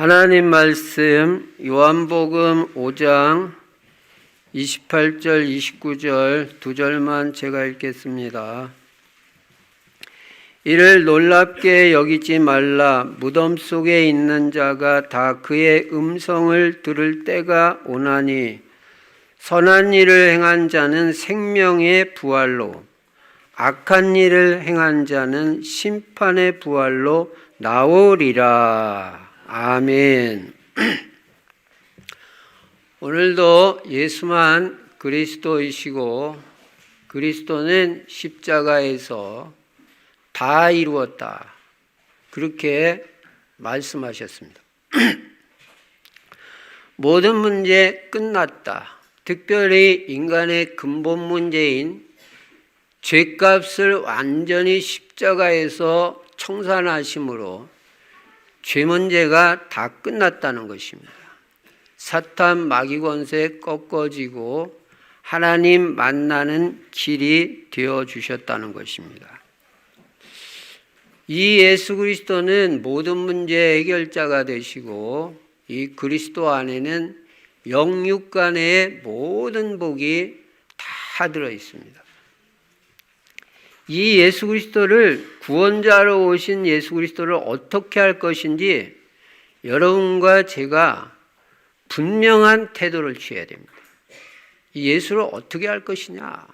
하나님 말씀 요한복음 5장 28절 29절 두 절만 제가 읽겠습니다. 이를 놀랍게 여기지 말라. 무덤 속에 있는 자가 다 그의 음성을 들을 때가 오나니 선한 일을 행한 자는 생명의 부활로, 악한 일을 행한 자는 심판의 부활로 나오리라. 아멘. 오늘도 예수만 그리스도이시고 그리스도는 십자가에서 다 이루었다, 그렇게 말씀하셨습니다. 모든 문제 끝났다. 특별히 인간의 근본 문제인 죄값을 완전히 십자가에서 청산하심으로 죄 문제가 다 끝났다는 것입니다. 사탄 마귀 권세 꺾어지고 하나님 만나는 길이 되어주셨다는 것입니다. 이 예수 그리스도는 모든 문제 해결자가 되시고 이 그리스도 안에는 영육 간의 모든 복이 다 들어 있습니다. 이 예수 그리스도를, 구원자로 오신 예수 그리스도를 어떻게 할 것인지 여러분과 제가 분명한 태도를 취해야 됩니다. 이 예수를 어떻게 할 것이냐?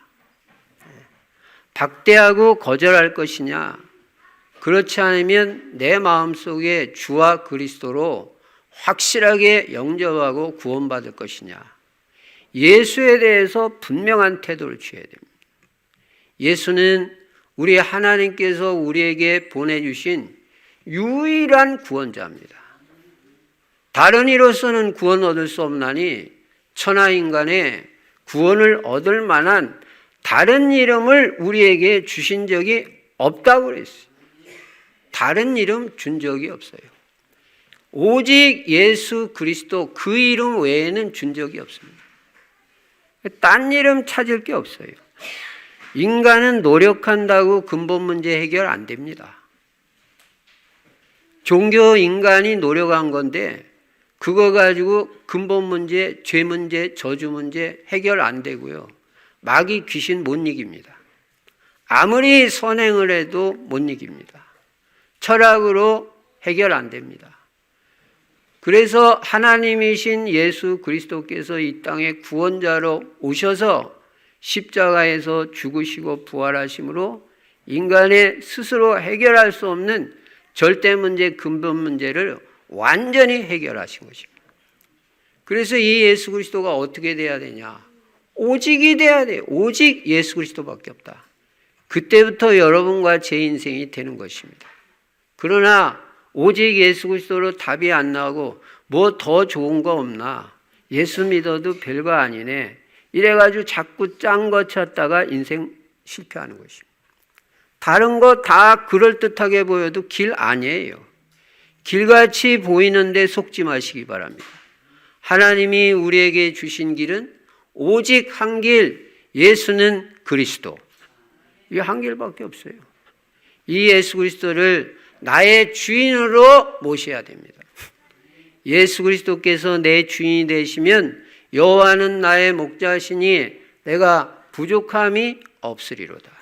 박대하고 거절할 것이냐? 그렇지 않으면 내 마음속에 주와 그리스도로 확실하게 영접하고 구원받을 것이냐? 예수에 대해서 분명한 태도를 취해야 됩니다. 예수는 우리 하나님께서 우리에게 보내주신 유일한 구원자입니다. 다른 이로서는 구원 얻을 수 없나니 천하인간의 구원을 얻을 만한 다른 이름을 우리에게 주신 적이 없다고 그랬어요. 다른 이름 준 적이 없어요. 오직 예수 그리스도, 그 이름 외에는 준 적이 없습니다. 딴 이름 찾을 게 없어요. 인간은 노력한다고 근본 문제 해결 안 됩니다. 종교 인간이 노력한 건데 그거 가지고 근본 문제, 죄 문제, 저주 문제 해결 안 되고요. 마귀 귀신 못 이깁니다. 아무리 선행을 해도 못 이깁니다. 철학으로 해결 안 됩니다. 그래서 하나님이신 예수 그리스도께서 이 땅에 구원자로 오셔서 십자가에서 죽으시고 부활하심으로 인간의 스스로 해결할 수 없는 절대 문제, 근본 문제를 완전히 해결하신 것입니다. 그래서 이 예수 그리스도가 어떻게 돼야 되냐? 오직이 돼야 돼요. 오직 예수 그리스도밖에 없다. 그때부터 여러분과 제 인생이 되는 것입니다. 그러나 오직 예수 그리스도로 답이 안 나오고 뭐 더 좋은 거 없나? 예수 믿어도 별거 아니네. 이래가지고 자꾸 짠 거 찾다가 인생 실패하는 것입니다. 다른 거 다 그럴듯하게 보여도 길 아니에요. 길같이 보이는데 속지 마시기 바랍니다. 하나님이 우리에게 주신 길은 오직 한 길, 예수는 그리스도. 이 한 길밖에 없어요. 이 예수 그리스도를 나의 주인으로 모셔야 됩니다. 예수 그리스도께서 내 주인이 되시면 여호와는 나의 목자시니 내가 부족함이 없으리로다.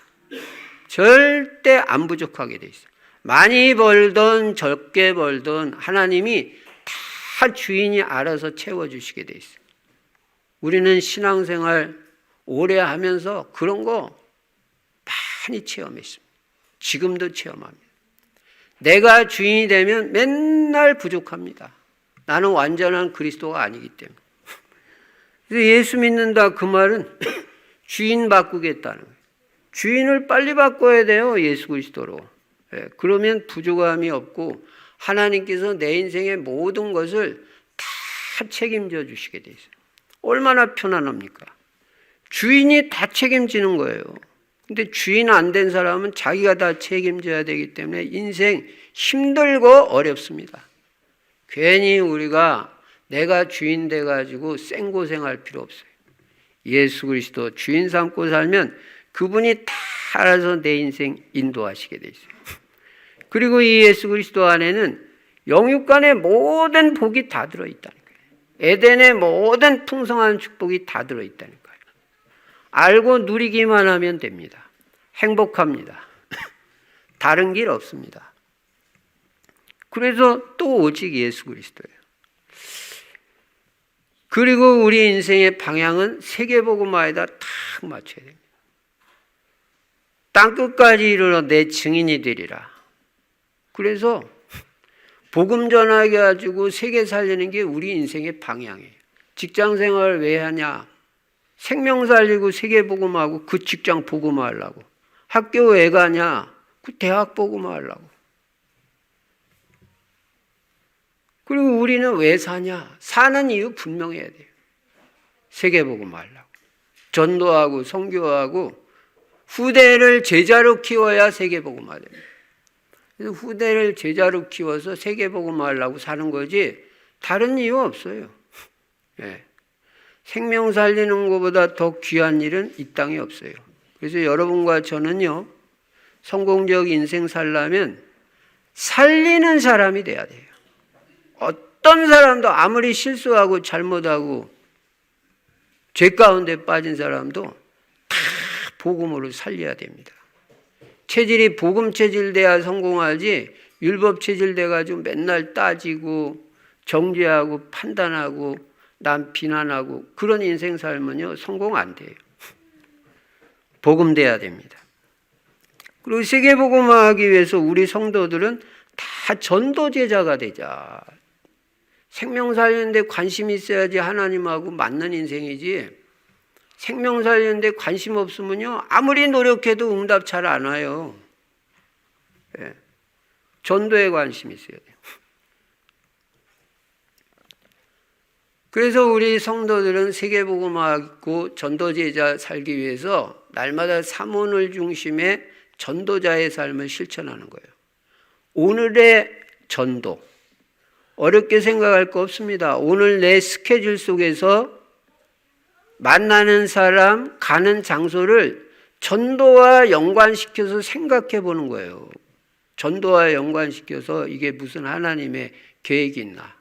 절대 안 부족하게 돼 있어요. 많이 벌든 적게 벌든 하나님이 다 주인이 알아서 채워주시게 돼 있어요. 우리는 신앙생활 오래 하면서 그런 거 많이 체험했습니다. 지금도 체험합니다. 내가 주인이 되면 맨날 부족합니다. 나는 완전한 그리스도가 아니기 때문에. 그래서 예수 믿는다 그 말은 주인 바꾸겠다는 거예요. 주인을 빨리 바꿔야 돼요. 예수 그리스도로. 그러면 부족함이 없고 하나님께서 내 인생의 모든 것을 다 책임져 주시게 돼 있어요. 얼마나 편안합니까? 주인이 다 책임지는 거예요. 근데 주인 안 된 사람은 자기가 다 책임져야 되기 때문에 인생 힘들고 어렵습니다. 괜히 우리가 내가 주인 돼가지고 생고생할 필요 없어요. 예수 그리스도 주인 삼고 살면 그분이 다 알아서 내 인생 인도하시게 돼 있어요. 그리고 이 예수 그리스도 안에는 영육간의 모든 복이 다 들어있다는 거예요. 에덴의 모든 풍성한 축복이 다 들어있다는 거예요. 알고 누리기만 하면 됩니다. 행복합니다. 다른 길 없습니다. 그래서 또 오직 예수 그리스도예요. 그리고 우리 인생의 방향은 세계복음화에다 탁 맞춰야 됩니다. 땅끝까지 이르러 내 증인이 되리라. 그래서 복음 전하게 가지고 세계 살리는 게 우리 인생의 방향이에요. 직장 생활을 왜 하냐? 생명 살리고 세계 복음하고 그 직장 복음하려고. 학교 왜 가냐? 그 대학 복음하려고. 그리고 우리는 왜 사냐? 사는 이유 분명해야 돼요. 세계 복음하려고. 전도하고 선교하고 후대를 제자로 키워야 세계 복음화 됩니다. 그래서 후대를 제자로 키워서 세계 복음하려고 사는 거지 다른 이유 없어요. 예. 생명 살리는 것보다 더 귀한 일은 이 땅에 없어요. 그래서 여러분과 저는요, 성공적 인생 살려면 살리는 사람이 돼야 돼요. 어떤 사람도 아무리 실수하고 잘못하고 죄 가운데 빠진 사람도 다 복음으로 살려야 됩니다. 체질이 복음 체질 돼야 성공하지 율법 체질 돼가지고 맨날 따지고 정죄하고 판단하고 남 비난하고 그런 인생 살면요 성공 안 돼요. 복음 돼야 됩니다. 그리고 세계 복음화하기 위해서 우리 성도들은 다 전도 제자가 되자. 생명 살리는데 관심이 있어야지 하나님하고 맞는 인생이지. 생명 살리는데 관심 없으면요 아무리 노력해도 응답 잘 안 와요. 예. 전도에 관심이 있어야 돼요. 그래서 우리 성도들은 세계복음화하고 전도제자 살기 위해서 날마다 삼원을 중심에 전도자의 삶을 실천하는 거예요. 오늘의 전도. 어렵게 생각할 거 없습니다. 오늘 내 스케줄 속에서 만나는 사람, 가는 장소를 전도와 연관시켜서 생각해 보는 거예요. 전도와 연관시켜서 이게 무슨 하나님의 계획이 있나.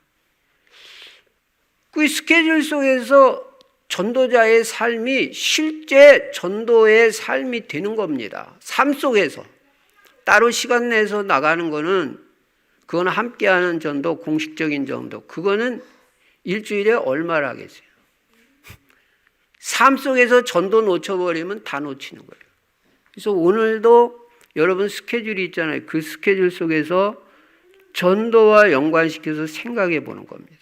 그 스케줄 속에서 전도자의 삶이 실제 전도의 삶이 되는 겁니다. 삶 속에서. 따로 시간 내서 나가는 거는 그건 함께하는 전도, 공식적인 전도. 그거는 일주일에 얼마를 하겠어요. 삶 속에서 전도 놓쳐버리면 다 놓치는 거예요. 그래서 오늘도 여러분 스케줄이 있잖아요. 그 스케줄 속에서 전도와 연관시켜서 생각해 보는 겁니다.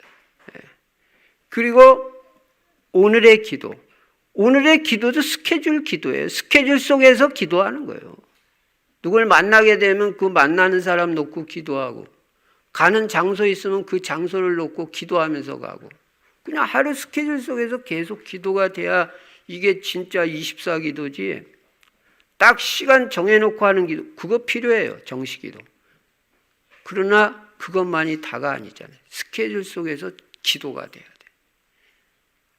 그리고 오늘의 기도. 오늘의 기도도 스케줄 기도예요. 스케줄 속에서 기도하는 거예요. 누굴 만나게 되면 그 만나는 사람 놓고 기도하고 가는 장소 있으면 그 장소를 놓고 기도하면서 가고 그냥 하루 스케줄 속에서 계속 기도가 돼야 이게 진짜 24기도지. 딱 시간 정해놓고 하는 기도 그거 필요해요. 정식기도. 그러나 그것만이 다가 아니잖아요. 스케줄 속에서 기도가 돼야 돼.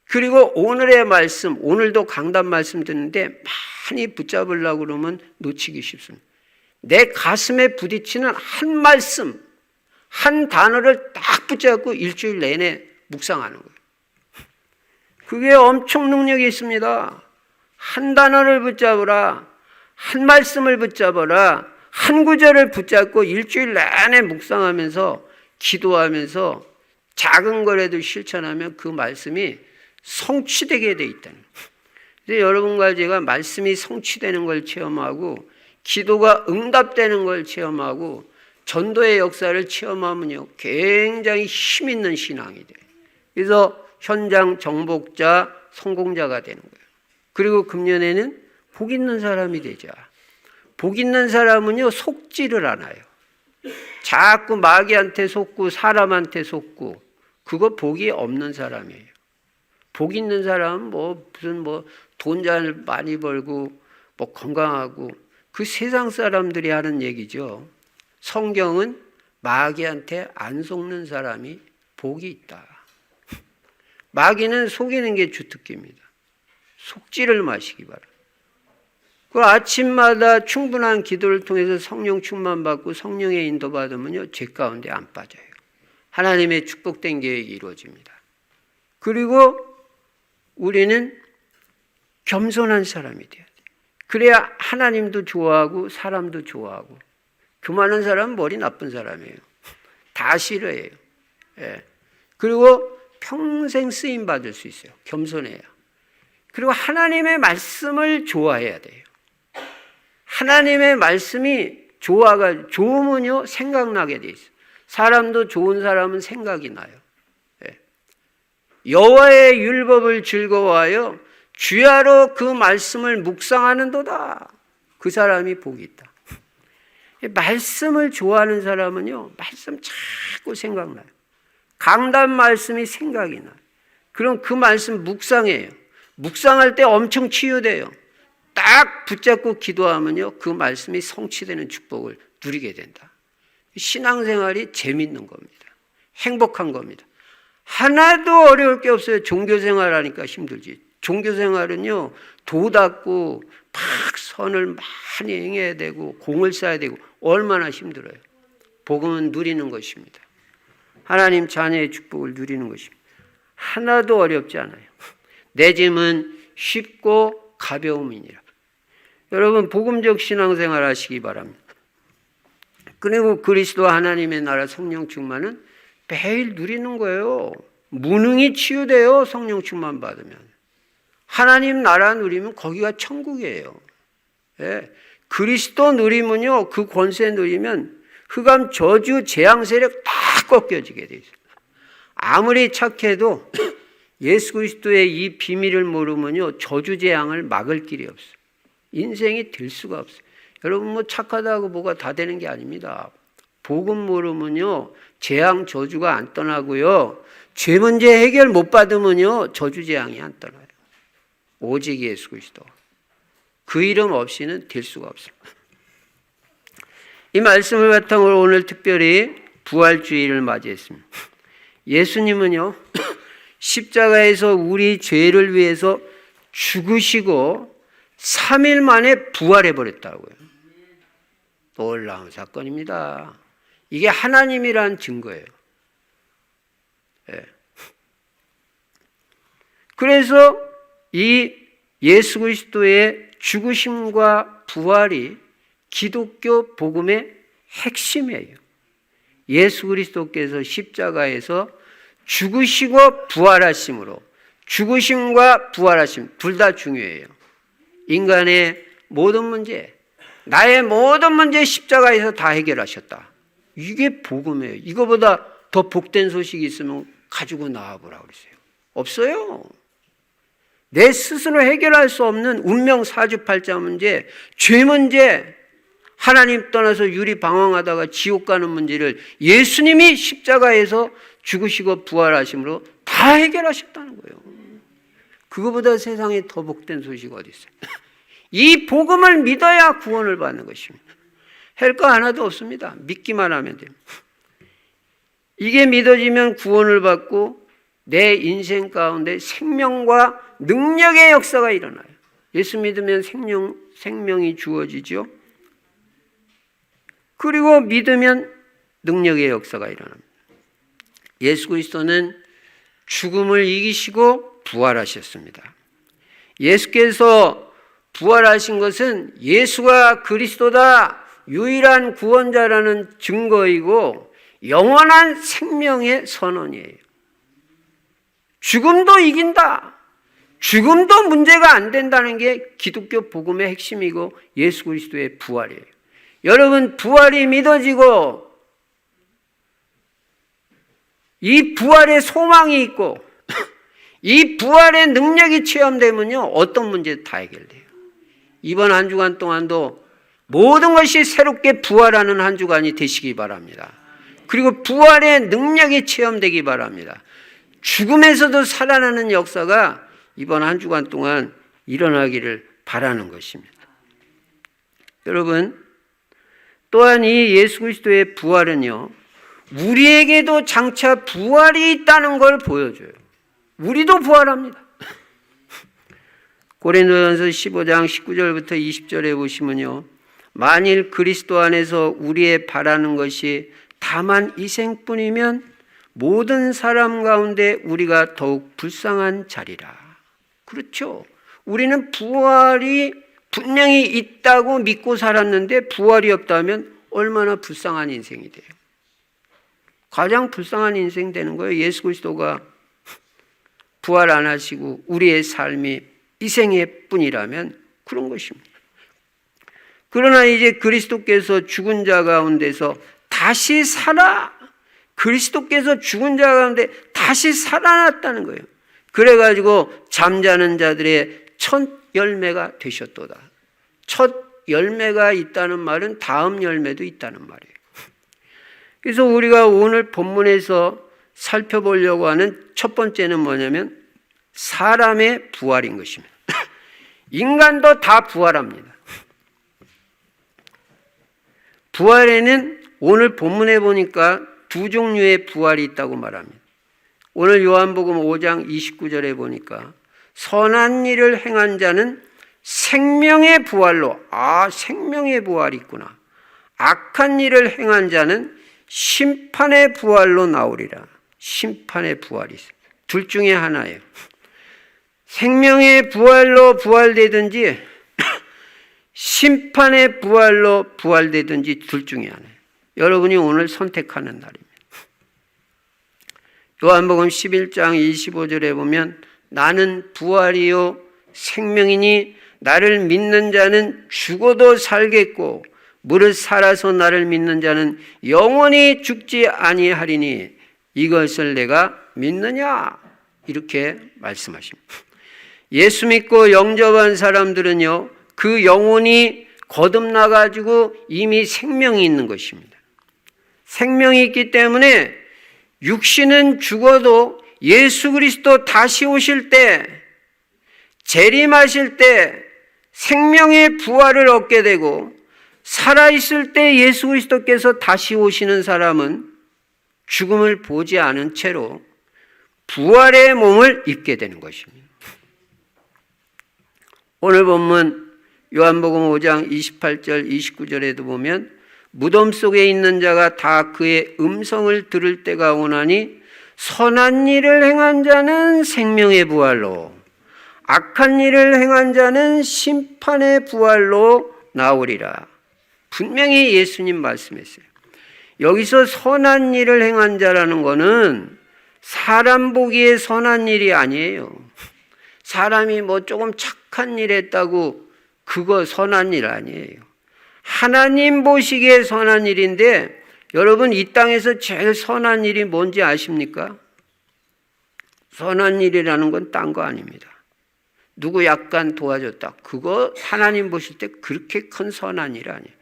그리고 오늘의 말씀, 오늘도 강단 말씀 듣는데 많이 붙잡으려고 그러면 놓치기 쉽습니다. 내 가슴에 부딪히는 한 말씀, 한 단어를 딱 붙잡고 일주일 내내 묵상하는 거예요. 그게 엄청 능력이 있습니다. 한 단어를 붙잡으라, 한 말씀을 붙잡아라, 한 구절을 붙잡고 일주일 내내 묵상하면서 기도하면서 작은 거라도 실천하면 그 말씀이 성취되게 돼 있다는 거예요. 그래서 여러분과 제가 말씀이 성취되는 걸 체험하고 기도가 응답되는 걸 체험하고 전도의 역사를 체험하면요 굉장히 힘 있는 신앙이 돼요. 그래서 현장 정복자, 성공자가 되는 거예요. 그리고 금년에는 복 있는 사람이 되자. 복 있는 사람은요 속지를 않아요. 자꾸 마귀한테 속고 사람한테 속고 그거 복이 없는 사람이에요. 복 있는 사람은 무슨 돈 잘 많이 벌고 건강하고 그 세상 사람들이 하는 얘기죠. 성경은 마귀한테 안 속는 사람이 복이 있다. 마귀는 속이는 게 주특기입니다. 속지를 마시기 바랍니다. 그 아침마다 충분한 기도를 통해서 성령 충만 받고 성령의 인도 받으면요 죄 가운데 안 빠져요. 하나님의 축복된 계획이 이루어집니다. 그리고 우리는 겸손한 사람이 돼야 돼요. 그래야 하나님도 좋아하고 사람도 좋아하고. 교만한 사람은 머리 나쁜 사람이에요. 다 싫어해요. 예. 그리고 평생 쓰임 받을 수 있어요. 겸손해야. 그리고 하나님의 말씀을 좋아해야 돼요. 하나님의 말씀이 좋으면요 생각나게 돼 있어요. 사람도 좋은 사람은 생각이 나요. 예. 여호와의 율법을 즐거워하여 주야로 그 말씀을 묵상하는도다. 그 사람이 복이 있다. 말씀을 좋아하는 사람은요 말씀 자꾸 생각나요. 강단 말씀이 생각이 나요. 그럼 그 말씀 묵상해요. 묵상할 때 엄청 치유돼요. 딱 붙잡고 기도하면요 그 말씀이 성취되는 축복을 누리게 된다. 신앙생활이 재밌는 겁니다. 행복한 겁니다. 하나도 어려울 게 없어요. 종교생활 하니까 힘들지. 종교생활은요 도 닦고 막 선을 많이 행해야 되고 공을 쌓아야 되고 얼마나 힘들어요. 복음은 누리는 것입니다. 하나님 자녀의 축복을 누리는 것입니다. 하나도 어렵지 않아요. 내 짐은 쉽고 가벼움이니라. 여러분 복음적 신앙생활 하시기 바랍니다. 그리고 그리스도 하나님의 나라 성령 충만은 매일 누리는 거예요. 무능이 치유돼요. 성령 충만 받으면. 하나님 나라 누리면 거기가 천국이에요. 예. 그리스도 누리면요 그 권세 누리면 흑암 저주 재앙 세력 다 꺾여지게 돼 있어요. 아무리 착해도 예수 그리스도의 이 비밀을 모르면요 저주 재앙을 막을 길이 없어요. 인생이 될 수가 없어요. 여러분 뭐 착하다고 뭐가 다 되는 게 아닙니다. 복음 모르면요 재앙 저주가 안 떠나고요 죄 문제 해결 못 받으면요 저주 재앙이 안 떠나요. 오직 예수 그리스도. 그 이름 없이는 될 수가 없습니다. 이 말씀을 바탕으로 오늘 특별히 부활주의를 맞이했습니다. 예수님은요 십자가에서 우리 죄를 위해서 죽으시고 3일 만에 부활해 버렸다고요. 놀라운 사건입니다. 이게 하나님이란 증거예요. 예. 그래서 이 예수 그리스도의 죽으심과 부활이 기독교 복음의 핵심이에요. 예수 그리스도께서 십자가에서 죽으시고 부활하심으로 죽으심과 부활하심 둘 다 중요해요. 인간의 모든 문제, 나의 모든 문제 십자가에서 다 해결하셨다. 이게 복음이에요. 이거보다 더 복된 소식이 있으면 가지고 나와보라고 그러세요. 없어요. 내 스스로 해결할 수 없는 운명 사주팔자 문제, 죄 문제, 하나님 떠나서 유리방황하다가 지옥 가는 문제를 예수님이 십자가에서 죽으시고 부활하심으로 다 해결하셨다는 거예요. 그거보다 세상에 더 복된 소식 어디 있어요? 이 복음을 믿어야 구원을 받는 것입니다. 할 거 하나도 없습니다. 믿기만 하면 돼요. 이게 믿어지면 구원을 받고 내 인생 가운데 생명과 능력의 역사가 일어나요. 예수 믿으면 생명이 주어지죠. 그리고 믿으면 능력의 역사가 일어납니다. 예수 그리스도는 죽음을 이기시고 부활하셨습니다. 예수께서 부활하신 것은 예수가 그리스도다, 유일한 구원자라는 증거이고 영원한 생명의 선언이에요. 죽음도 이긴다. 죽음도 문제가 안 된다는 게 기독교 복음의 핵심이고 예수 그리스도의 부활이에요. 여러분 부활이 믿어지고 이 부활의 소망이 있고 이 부활의 능력이 체험되면요 어떤 문제도 다 해결돼요. 이번 한 주간 동안도 모든 것이 새롭게 부활하는 한 주간이 되시기 바랍니다. 그리고 부활의 능력이 체험되기 바랍니다. 죽음에서도 살아나는 역사가 이번 한 주간 동안 일어나기를 바라는 것입니다. 여러분 또한 이 예수 그리스도의 부활은요 우리에게도 장차 부활이 있다는 걸 보여줘요. 우리도 부활합니다. 고린도전서 15장 19절부터 20절에 보시면요 만일 그리스도 안에서 우리의 바라는 것이 다만 이 생뿐이면 모든 사람 가운데 우리가 더욱 불쌍한 자리라. 그렇죠. 우리는 부활이 분명히 있다고 믿고 살았는데 부활이 없다면 얼마나 불쌍한 인생이 돼요. 가장 불쌍한 인생 되는 거예요. 예수 그리스도가 부활 안 하시고 우리의 삶이 이 생애 뿐이라면 그런 것입니다. 그러나 이제 그리스도께서 죽은 자 가운데서 다시 살아, 그리스도께서 죽은 자 가운데 다시 살아났다는 거예요. 그래가지고 잠자는 자들의 첫 열매가 되셨도다. 첫 열매가 있다는 말은 다음 열매도 있다는 말이에요. 그래서 우리가 오늘 본문에서 살펴보려고 하는 첫 번째는 뭐냐면 사람의 부활인 것입니다. 인간도 다 부활합니다. 부활에는 오늘 본문에 보니까 두 종류의 부활이 있다고 말합니다. 오늘 요한복음 5장 29절에 보니까 선한 일을 행한 자는 생명의 부활로, 생명의 부활이 있구나. 악한 일을 행한 자는 심판의 부활로 나오리라. 심판의 부활이 있어요. 둘 중에 하나예요. 생명의 부활로 부활되든지 심판의 부활로 부활되든지 둘 중에 하나예요. 여러분이 오늘 선택하는 날입니다. 요한복음 11장 25절에 보면 나는 부활이요 생명이니 나를 믿는 자는 죽어도 살겠고 무릇 살아서 나를 믿는 자는 영원히 죽지 아니하리니 이것을 내가 믿느냐? 이렇게 말씀하십니다. 예수 믿고 영접한 사람들은요, 그 영혼이 거듭나가지고 이미 생명이 있는 것입니다. 생명이 있기 때문에 육신은 죽어도 예수 그리스도 다시 오실 때, 재림하실 때 생명의 부활을 얻게 되고 살아있을 때 예수 그리스도께서 다시 오시는 사람은 죽음을 보지 않은 채로 부활의 몸을 입게 되는 것입니다. 오늘 본문 요한복음 5장 28절 29절에도 보면 무덤 속에 있는 자가 다 그의 음성을 들을 때가 오나니 선한 일을 행한 자는 생명의 부활로 악한 일을 행한 자는 심판의 부활로 나오리라. 분명히 예수님 말씀했어요. 여기서 선한 일을 행한 자라는 것은 사람 보기에 선한 일이 아니에요. 사람이 뭐 조금 착한 일 했다고 그거 선한 일 아니에요. 하나님 보시기에 선한 일인데 여러분 이 땅에서 제일 선한 일이 뭔지 아십니까? 선한 일이라는 건 딴 거 아닙니다. 누구 약간 도와줬다. 그거 하나님 보실 때 그렇게 큰 선한 일 아니에요.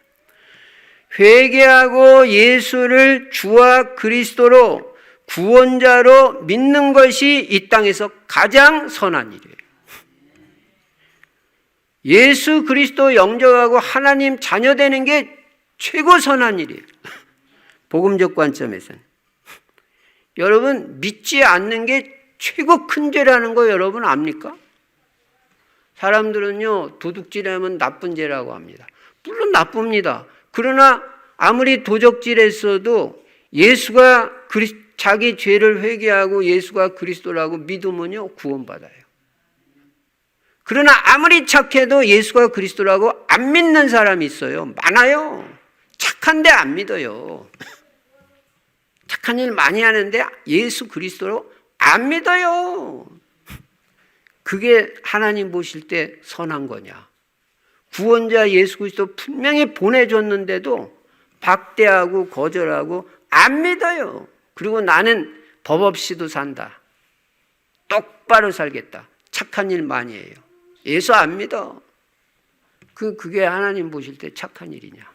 회개하고 예수를 주와 그리스도로 구원자로 믿는 것이 이 땅에서 가장 선한 일이에요. 예수 그리스도 영접하고 하나님 자녀 되는 게 최고 선한 일이에요. 복음적 관점에서는. 여러분 믿지 않는 게 최고 큰 죄라는 거 여러분 압니까? 사람들은요 도둑질하면 나쁜 죄라고 합니다. 물론 나쁩니다. 그러나 아무리 도적질했어도 예수가 자기 죄를 회개하고 예수가 그리스도라고 믿으면요 구원받아요. 그러나 아무리 착해도 예수가 그리스도라고 안 믿는 사람이 있어요. 많아요. 착한데 안 믿어요. 착한 일 많이 하는데 예수 그리스도로 안 믿어요. 그게 하나님 보실 때 선한 거냐? 구원자 예수 그리스도 분명히 보내줬는데도 박대하고 거절하고 안 믿어요. 그리고 나는 법 없이도 산다. 똑바로 살겠다. 착한 일 많이 해요. 예수 안 믿어. 그게 하나님 보실 때 착한 일이냐?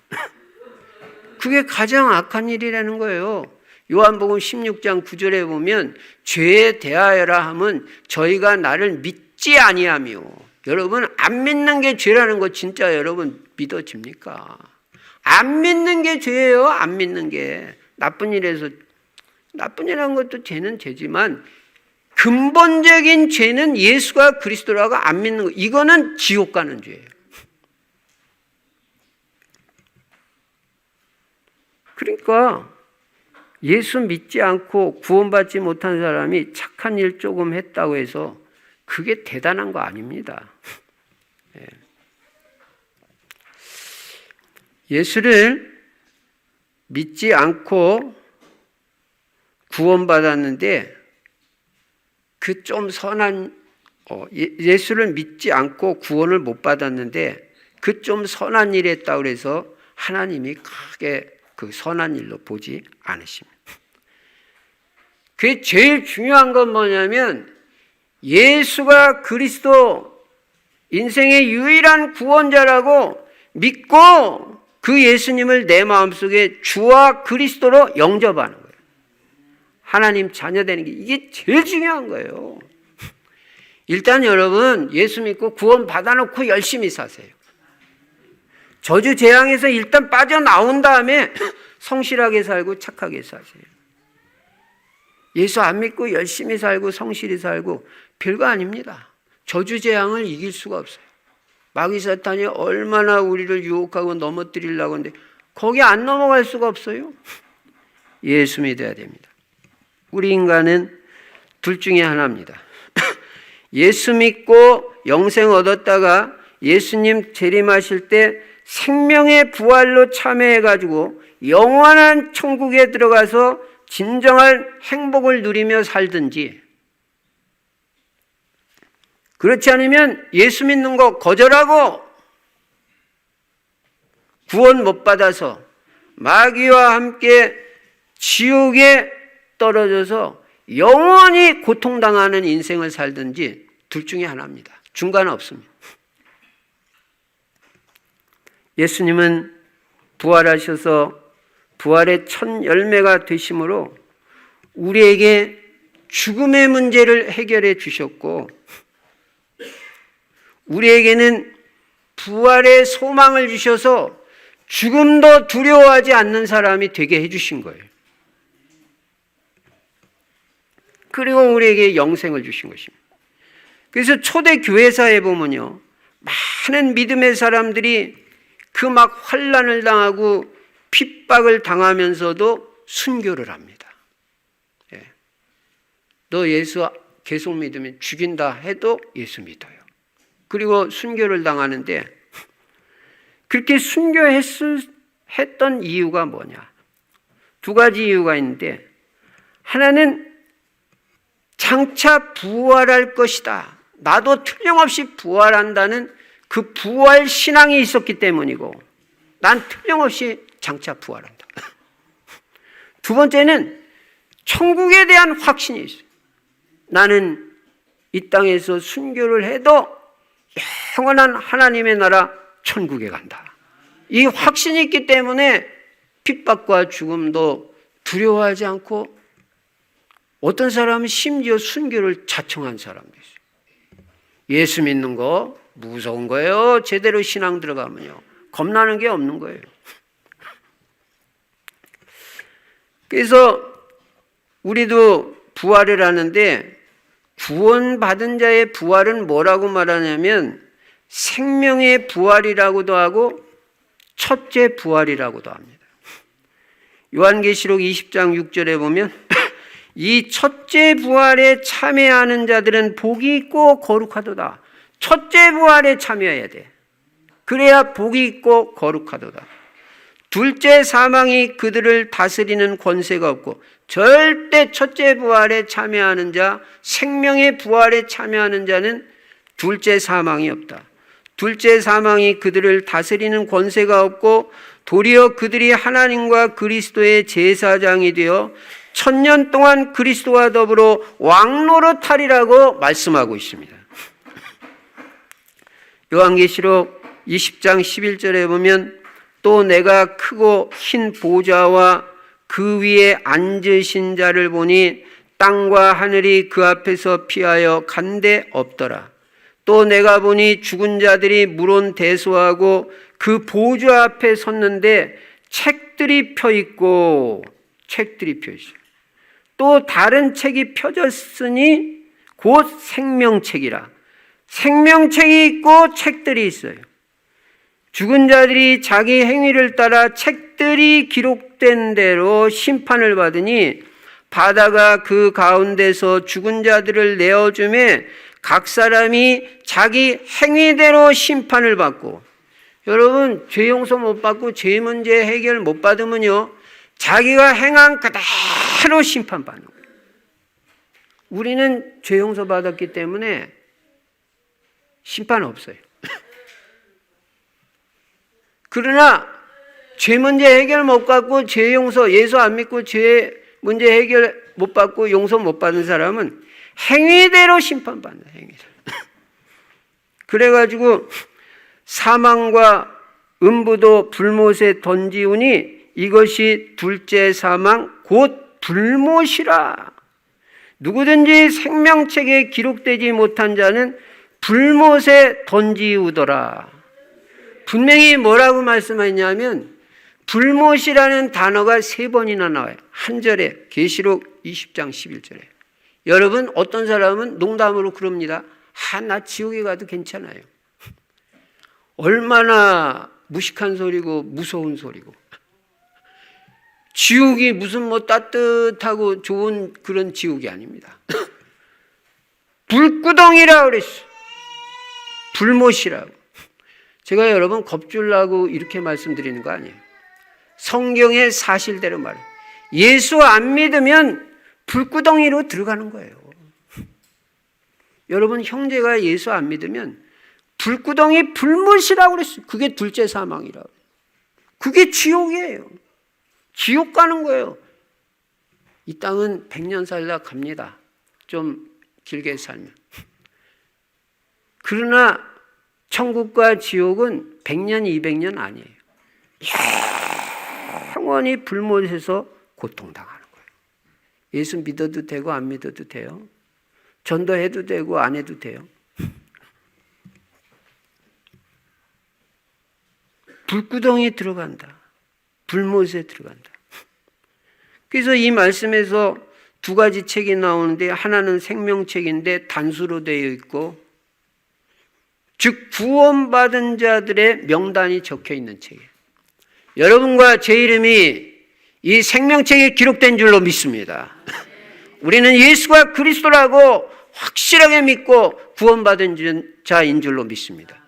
그게 가장 악한 일이라는 거예요. 요한복음 16장 9절에 보면 죄에 대하여라 하면 저희가 나를 믿지 아니하며. 여러분 안 믿는 게 죄라는 거 진짜 여러분 믿어집니까? 안 믿는 게 죄예요. 안 믿는 게. 나쁜 일이라는 것도 죄는 죄지만 근본적인 죄는 예수가 그리스도라고 안 믿는 거. 이거는 지옥 가는 죄예요. 그러니까 예수 믿지 않고 구원받지 못한 사람이 착한 일 조금 했다고 해서 그게 대단한 거 아닙니다. 예수를 믿지 않고 구원받았는데 그 좀 선한 예수를 믿지 않고 구원을 못 받았는데 그 좀 선한 일 했다고 해서 하나님이 크게 그 선한 일로 보지 않으십니다. 그게 제일 중요한 건 뭐냐면 예수가 그리스도 인생의 유일한 구원자라고 믿고 그 예수님을 내 마음속에 주와 그리스도로 영접하는 거예요. 하나님 자녀 되는 게 이게 제일 중요한 거예요. 일단 여러분 예수 믿고 구원 받아놓고 열심히 사세요. 저주 재앙에서 일단 빠져나온 다음에 성실하게 살고 착하게 사세요. 예수 안 믿고 열심히 살고 성실히 살고 별거 아닙니다. 저주 재앙을 이길 수가 없어요. 마귀 사탄이 얼마나 우리를 유혹하고 넘어뜨리려고 하는데 거기 안 넘어갈 수가 없어요. 예수 믿어야 됩니다. 우리 인간은 둘 중에 하나입니다. 예수 믿고 영생 얻었다가 예수님 재림하실 때 생명의 부활로 참여해가지고 영원한 천국에 들어가서 진정한 행복을 누리며 살든지, 그렇지 않으면 예수 믿는 거 거절하고 구원 못 받아서 마귀와 함께 지옥에 떨어져서 영원히 고통당하는 인생을 살든지 둘 중에 하나입니다. 중간은 없습니다. 예수님은 부활하셔서 부활의 첫 열매가 되심으로 우리에게 죽음의 문제를 해결해 주셨고 우리에게는 부활의 소망을 주셔서 죽음도 두려워하지 않는 사람이 되게 해주신 거예요. 그리고 우리에게 영생을 주신 것입니다. 그래서 초대 교회사에 보면요, 많은 믿음의 사람들이 그 막 환난을 당하고 핍박을 당하면서도 순교를 합니다. 너 예수 계속 믿으면 죽인다 해도 예수 믿어요. 그리고 순교를 당하는데 그렇게 순교했던 이유가 뭐냐? 두 가지 이유가 있는데, 하나는 장차 부활할 것이다. 나도 틀림없이 부활한다는 그 부활 신앙이 있었기 때문이고, 난 틀림없이 장차 부활한다. 두 번째는 천국에 대한 확신이 있어요. 나는 이 땅에서 순교를 해도 영원한 하나님의 나라 천국에 간다. 이 확신이 있기 때문에 핍박과 죽음도 두려워하지 않고, 어떤 사람은 심지어 순교를 자청한 사람도 있어요. 예수 믿는 거 무서운 거예요. 제대로 신앙 들어가면요. 겁나는 게 없는 거예요. 그래서 우리도 부활을 하는데, 구원받은 자의 부활은 뭐라고 말하냐면 생명의 부활이라고도 하고 첫째 부활이라고도 합니다. 요한계시록 20장 6절에 보면 이 첫째 부활에 참여하는 자들은 복이 있고 거룩하도다. 첫째 부활에 참여해야 돼. 그래야 복이 있고 거룩하도다. 둘째 사망이 그들을 다스리는 권세가 없고, 절대 첫째 부활에 참여하는 자, 생명의 부활에 참여하는 자는 둘째 사망이 없다. 둘째 사망이 그들을 다스리는 권세가 없고, 도리어 그들이 하나님과 그리스도의 제사장이 되어 1000년 동안 그리스도와 더불어 왕노릇하리라고 말씀하고 있습니다. 요한계시록 20장 11절에 보면 또 내가 크고 흰 보좌와 그 위에 앉으신 자를 보니 땅과 하늘이 그 앞에서 피하여 간데 없더라. 또 내가 보니 죽은 자들이 물론 대소하고 그 보좌 앞에 섰는데 책들이 펴 있고, 책들이 펴 있어요. 또 다른 책이 펴졌으니 곧 생명책이라. 생명책이 있고 책들이 있어요. 죽은 자들이 자기 행위를 따라 책들이 기록된 대로 심판을 받으니 바다가 그 가운데서 죽은 자들을 내어주매 각 사람이 자기 행위대로 심판을 받고, 여러분 죄 용서 못 받고 죄 문제 해결 못 받으면요 자기가 행한 그대로 심판받는 거예요. 우리는 죄 용서 받았기 때문에 심판 없어요. 그러나 죄 문제 해결 못 받고 죄 용서, 예수 안 믿고 죄 문제 해결 못 받고 용서 못 받은 사람은 행위대로 심판받는다. 행위대로. 그래가지고 사망과 음부도 불못에 던지우니 이것이 둘째 사망 곧 불못이라. 누구든지 생명책에 기록되지 못한 자는 불못에 던지우더라. 분명히 뭐라고 말씀하냐면 불못이라는 단어가 3번이나 나와요. 한 절에, 계시록 20장 11절에. 여러분, 어떤 사람은 농담으로 그럽니다. 나 지옥에 가도 괜찮아요. 얼마나 무식한 소리고 무서운 소리고. 지옥이 무슨 뭐 따뜻하고 좋은 그런 지옥이 아닙니다. 불구덩이라고 그랬어. 불못이라고. 제가 여러분 겁주려고 이렇게 말씀드리는 거 아니에요. 성경의 사실대로 말해요. 예수 안 믿으면 불구덩이로 들어가는 거예요. 여러분 형제가 예수 안 믿으면 불구덩이 불못이라고 그랬어요. 그게 둘째 사망이라고. 그게 지옥이에요. 지옥 가는 거예요. 이 땅은 100년 살다 갑니다. 좀 길게 살면. 그러나 천국과 지옥은 100년, 200년 아니에요. 영원히 불못에서 고통당하는 거예요. 예수 믿어도 되고 안 믿어도 돼요. 전도해도 되고 안 해도 돼요. 불구덩이에 들어간다. 불못에 들어간다. 그래서 이 말씀에서 2가지 책이 나오는데 하나는 생명책인데 단수로 되어 있고, 즉 구원받은 자들의 명단이 적혀 있는 책이에요. 여러분과 제 이름이 이 생명책에 기록된 줄로 믿습니다. 우리는 예수가 그리스도라고 확실하게 믿고 구원받은 자인 줄로 믿습니다.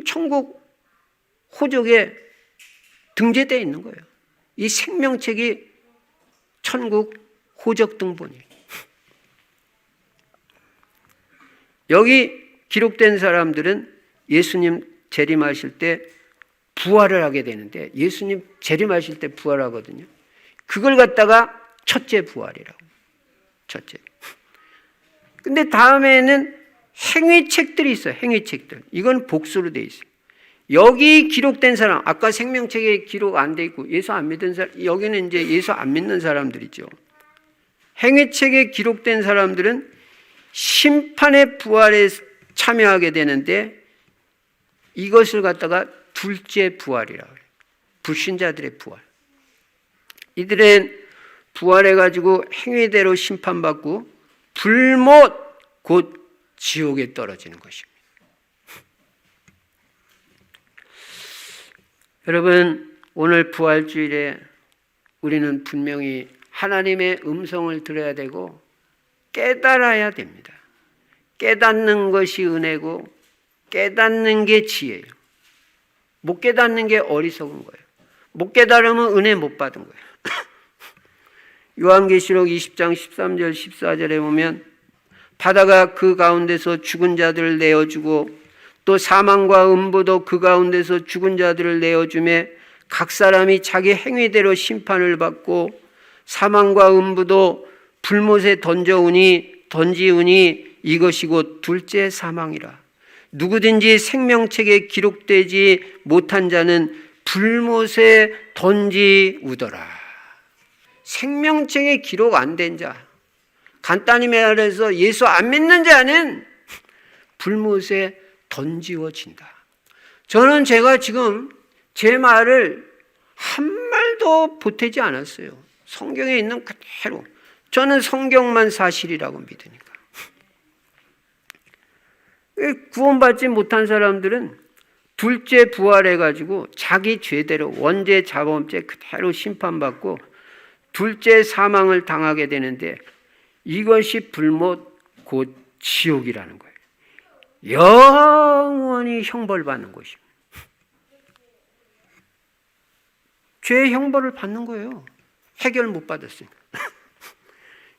천국 호적에 등재되어 있는 거예요. 이 생명책이 천국 호적 등본이에요. 여기 기록된 사람들은 예수님 재림하실 때 부활을 하게 되는데, 예수님 재림하실 때 부활하거든요. 그걸 갖다가 첫째 부활이라고. 첫째. 근데 다음에는 행위책들이 있어요. 행위책들. 이건 복수로 돼 있어요. 여기 기록된 사람, 아까 생명책에 기록 안 돼 있고 예수 안 믿는 사람, 여기는 이제 예수 안 믿는 사람들이죠. 행위책에 기록된 사람들은 심판의 부활에 참여하게 되는데, 이것을 갖다가 둘째 부활이라고 해요. 불신자들의 부활. 이들은 부활해가지고 행위대로 심판받고 불못, 곧 지옥에 떨어지는 것입니다. 여러분, 오늘 부활주일에 우리는 분명히 하나님의 음성을 들어야 되고 깨달아야 됩니다. 깨닫는 것이 은혜고 깨닫는 게 지혜예요. 못 깨닫는 게 어리석은 거예요. 못 깨달으면 은혜 못 받은 거예요. 요한계시록 20장 13절 14절에 보면 바다가 그 가운데서 죽은 자들을 내어주고 또 사망과 음부도 그 가운데서 죽은 자들을 내어주매 각 사람이 자기 행위대로 심판을 받고 사망과 음부도 불못에 던지우니 이것이 곧 둘째 사망이라. 누구든지 생명책에 기록되지 못한 자는 불못에 던지우더라. 생명책에 기록 안 된 자, 간단히 말해서 예수 안 믿는 자는 불못에 던지워진다. 저는 제가 지금 제 말을 한 말도 보태지 않았어요. 성경에 있는 그대로. 저는 성경만 사실이라고 믿으니까. 구원받지 못한 사람들은 둘째 부활해가지고 자기 죄대로 원죄 자범죄 그대로 심판받고 둘째 사망을 당하게 되는데 이것이 불못 곧 지옥이라는 거예요. 영원히 형벌받는 것입니다. 죄의 형벌을 받는 거예요. 해결 못 받았으니까.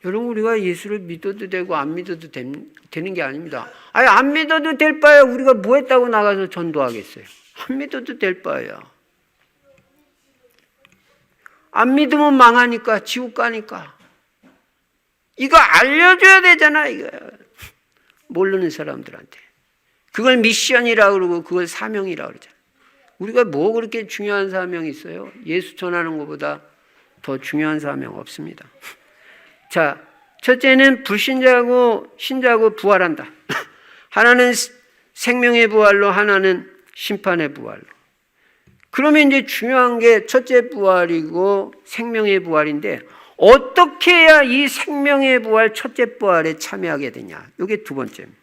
여러분, 우리가 예수를 믿어도 되고 안 믿어도 되는 게 아닙니다. 아니, 안 믿어도 될 바야 우리가 뭐 했다고 나가서 전도하겠어요. 안 믿어도 될 바야. 안 믿으면 망하니까, 지옥 가니까. 이거 알려줘야 되잖아, 이거. 모르는 사람들한테. 그걸 미션이라고 그러고 그걸 사명이라고 그러잖아. 우리가 뭐 그렇게 중요한 사명이 있어요? 예수 전하는 것보다 더 중요한 사명 없습니다. 자, 첫째는 불신자고 신자고 부활한다. 하나는 생명의 부활로, 하나는 심판의 부활로. 그러면 이제 중요한 게 첫째 부활이고 생명의 부활인데 어떻게 해야 이 생명의 부활, 첫째 부활에 참여하게 되냐? 이게 두 번째입니다.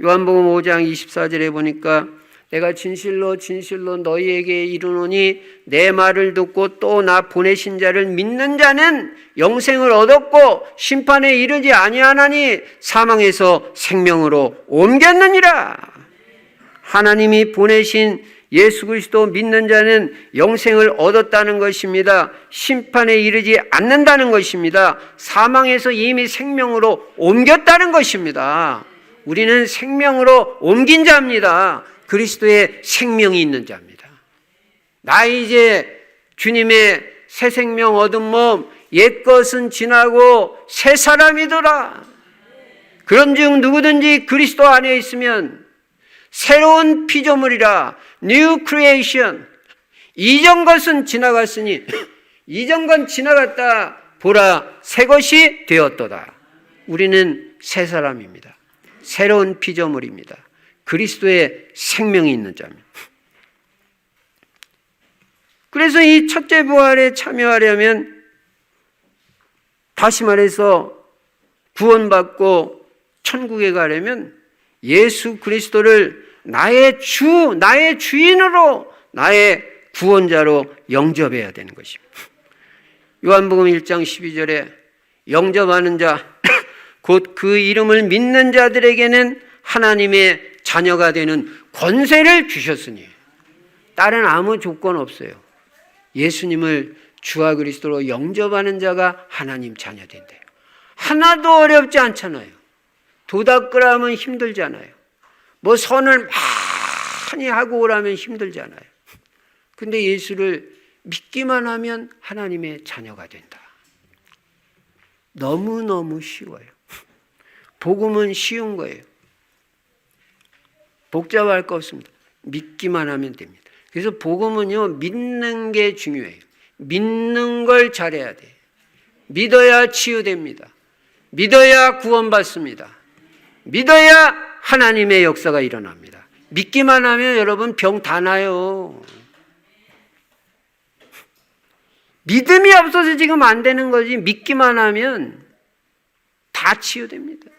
요한복음 5장 24절에 보니까 내가 진실로 진실로 너희에게 이르노니 내 말을 듣고 또 나 보내신 자를 믿는 자는 영생을 얻었고 심판에 이르지 아니하나니 사망에서 생명으로 옮겼느니라. 하나님이 보내신 예수 그리스도 믿는 자는 영생을 얻었다는 것입니다. 심판에 이르지 않는다는 것입니다. 사망에서 이미 생명으로 옮겼다는 것입니다. 우리는 생명으로 옮긴 자입니다. 그리스도의 생명이 있는 자입니다. 나 이제 주님의 새 생명 얻은 몸, 옛것은 지나고 새 사람이더라. 그런즉 누구든지 그리스도 안에 있으면 새로운 피조물이라. New creation. 이전 것은 지나갔으니 이전 건 지나갔다. 보라, 새 것이 되었도다. 우리는 새 사람입니다. 새로운 피조물입니다. 그리스도의 생명이 있는 자입니다. 그래서 이 첫째 부활에 참여하려면 다시 말해서 구원받고 천국에 가려면 예수 그리스도를 나의 주, 나의 주인으로, 나의 구원자로 영접해야 되는 것입니다. 요한복음 1장 12절에 영접하는 자, 곧 그 이름을 믿는 자들에게는 하나님의 자녀가 되는 권세를 주셨으니 다른 아무 조건 없어요. 예수님을 주와 그리스도로 영접하는 자가 하나님 자녀 된대요. 하나도 어렵지 않잖아요. 도닦으라면 힘들잖아요. 뭐 선을 많이 하고 오라면 힘들잖아요. 근데 예수를 믿기만 하면 하나님의 자녀가 된다. 너무너무 쉬워요. 복음은 쉬운 거예요. 복잡할 거 없습니다. 믿기만 하면 됩니다. 그래서 복음은요, 믿는 게 중요해요. 믿는 걸 잘해야 돼요. 믿어야 치유됩니다. 믿어야 구원받습니다. 믿어야 하나님의 역사가 일어납니다. 믿기만 하면 여러분 병 다 나요. 믿음이 없어서 지금 안 되는 거지, 믿기만 하면 다 치유됩니다.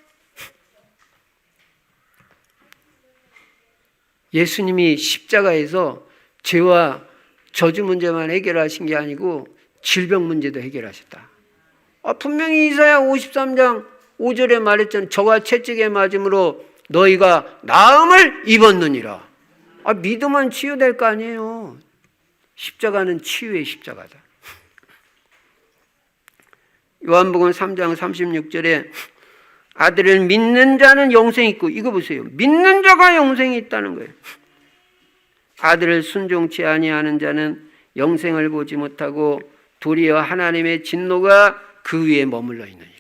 예수님이 십자가에서 죄와 저주 문제만 해결하신 게 아니고 질병 문제도 해결하셨다. 분명히 이사야 53장 5절에 말했잖아요. 저가 채찍에 맞음으로 너희가 나음을 입었느니라. 믿으면 치유될 거 아니에요. 십자가는 치유의 십자가다. 요한복음 3장 36절에 아들을 믿는 자는 영생이 있고, 이거 보세요. 믿는 자가 영생이 있다는 거예요. 아들을 순종치 아니하는 자는 영생을 보지 못하고 도리어 하나님의 진노가 그 위에 머물러 있느니라.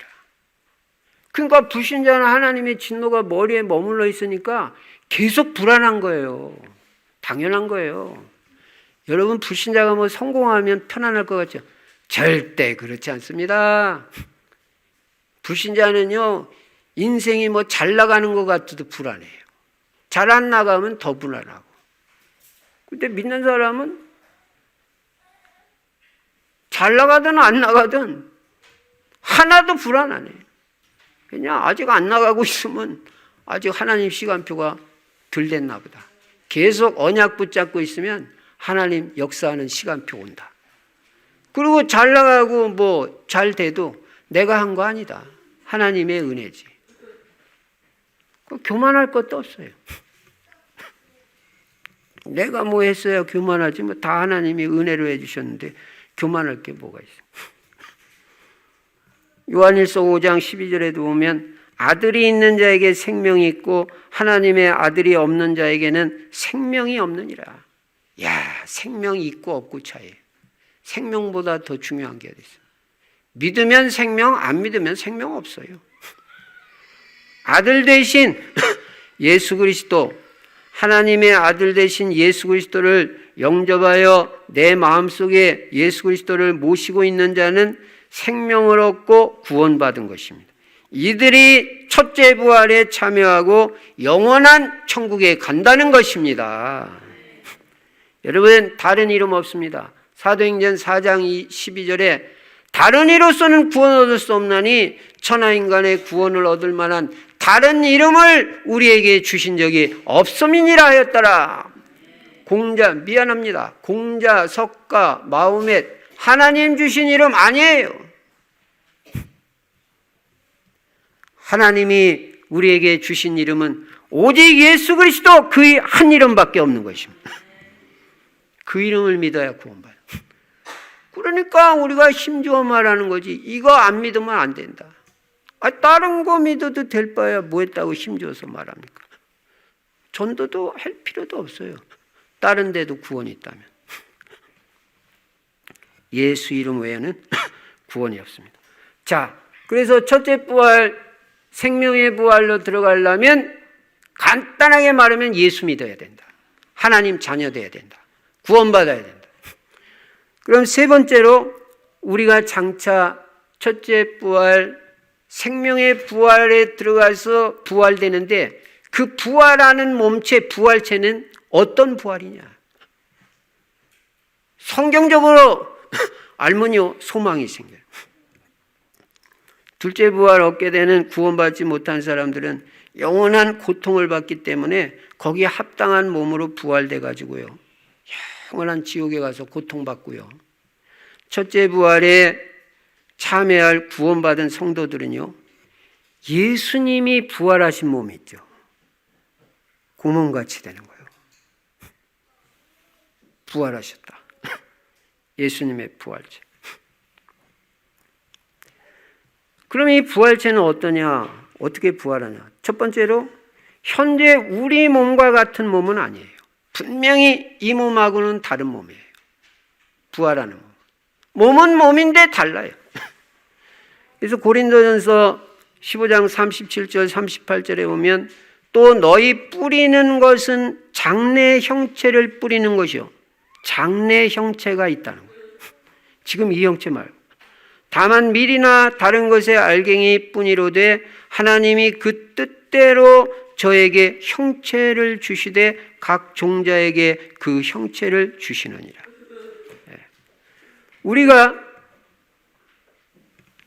그러니까 불신자는 하나님의 진노가 머리에 머물러 있으니까 계속 불안한 거예요. 당연한 거예요. 여러분, 불신자가 뭐 성공하면 편안할 것 같죠? 절대 그렇지 않습니다. 불신자는요, 인생이 뭐 잘 나가는 것 같아도 불안해요. 잘 안 나가면 더 불안하고. 근데 믿는 사람은 잘 나가든 안 나가든 하나도 불안 안 해요. 그냥 아직 안 나가고 있으면 아직 하나님 시간표가 덜 됐나 보다. 계속 언약 붙잡고 있으면 하나님 역사하는 시간표 온다. 그리고 잘 나가고 뭐 잘 돼도 내가 한 거 아니다. 하나님의 은혜지. 교만할 것도 없어요. 내가 뭐 했어야 교만하지, 뭐 다 하나님이 은혜로 해주셨는데 교만할 게 뭐가 있어. 요한일서 5장 12절에도 보면 아들이 있는 자에게 생명이 있고 하나님의 아들이 없는 자에게는 생명이 없느니라. 야, 생명이 있고 없고 차이에요. 생명보다 더 중요한 게 어디 있어요. 믿으면 생명, 안 믿으면 생명 없어요. 아들 대신 예수 그리스도, 하나님의 아들 대신 예수 그리스도를 영접하여 내 마음속에 예수 그리스도를 모시고 있는 자는 생명을 얻고 구원받은 것입니다. 이들이 첫째 부활에 참여하고 영원한 천국에 간다는 것입니다. 여러분, 다른 이름 없습니다. 사도행전 4장 12절에 다른 이로서는 구원 얻을 수 없나니 천하인간의 구원을 얻을 만한 다른 이름을 우리에게 주신 적이 없음이니라 하였더라. 공자, 미안합니다. 공자, 석가, 마호멧, 하나님 주신 이름 아니에요. 하나님이 우리에게 주신 이름은 오직 예수 그리스도 그 한 이름밖에 없는 것입니다. 그 이름을 믿어야 구원받아요. 그러니까 우리가 힘주어 말하는 거지. 이거 안 믿으면 안 된다. 다른 거 믿어도 될 바야 뭐 했다고 힘주어서 말합니까? 전도도 할 필요도 없어요. 다른 데도 구원이 있다면. 예수 이름 외에는 구원이 없습니다. 자, 그래서 첫째 부활, 생명의 부활로 들어가려면 간단하게 말하면 예수 믿어야 된다. 하나님 자녀 돼야 된다. 구원받아야 된다. 그럼 세 번째로 우리가 장차 첫째 부활, 생명의 부활에 들어가서 부활되는데 그 부활하는 몸체, 부활체는 어떤 부활이냐? 성경적으로 알면요, 소망이 생겨요. 둘째 부활 얻게 되는 구원받지 못한 사람들은 영원한 고통을 받기 때문에 거기에 합당한 몸으로 부활돼 가지고요, 영원한 지옥에 가서 고통받고요. 첫째 부활에 참여할 구원받은 성도들은요, 예수님이 부활하신 몸이 있죠. 그 몸같이 되는 거예요. 부활하셨다. 예수님의 부활체. 그럼 이 부활체는 어떠냐? 어떻게 부활하냐? 첫 번째로 현재 우리 몸과 같은 몸은 아니에요. 분명히 이 몸하고는 다른 몸이에요. 부활하는 몸. 몸은 몸인데 달라요. 그래서 고린도전서 15장 37절 38절에 보면 또 너희 뿌리는 것은 장래 형체를 뿌리는 것이요. 장래 형체가 있다는 거예요. 지금 이 형체 말고. 다만 밀이나 다른 것의 알갱이 뿐이로되 하나님이 그 뜻대로 저에게 형체를 주시되 각 종자에게 그 형체를 주시느니라. 우리가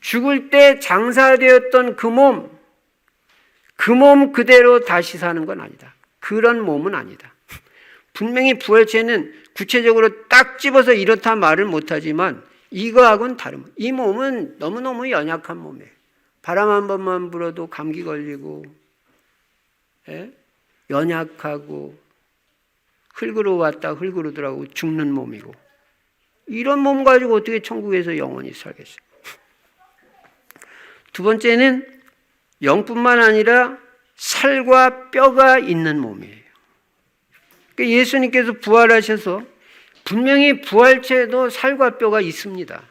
죽을 때 장사되었던 그 몸 그대로 다시 사는 건 아니다. 그런 몸은 아니다. 분명히 부활체는 구체적으로 딱 집어서 이렇다 말을 못하지만 이거하고는 다른 몸. 이 몸은 너무너무 연약한 몸이에요. 바람 한 번만 불어도 감기 걸리고, 연약하고, 흙으로 왔다 흙으로 들어가고 죽는 몸이고, 이런 몸 가지고 어떻게 천국에서 영원히 살겠어요? 두 번째는 영뿐만 아니라 살과 뼈가 있는 몸이에요. 그러니까 예수님께서 부활하셔서 분명히 부활체에도 살과 뼈가 있습니다.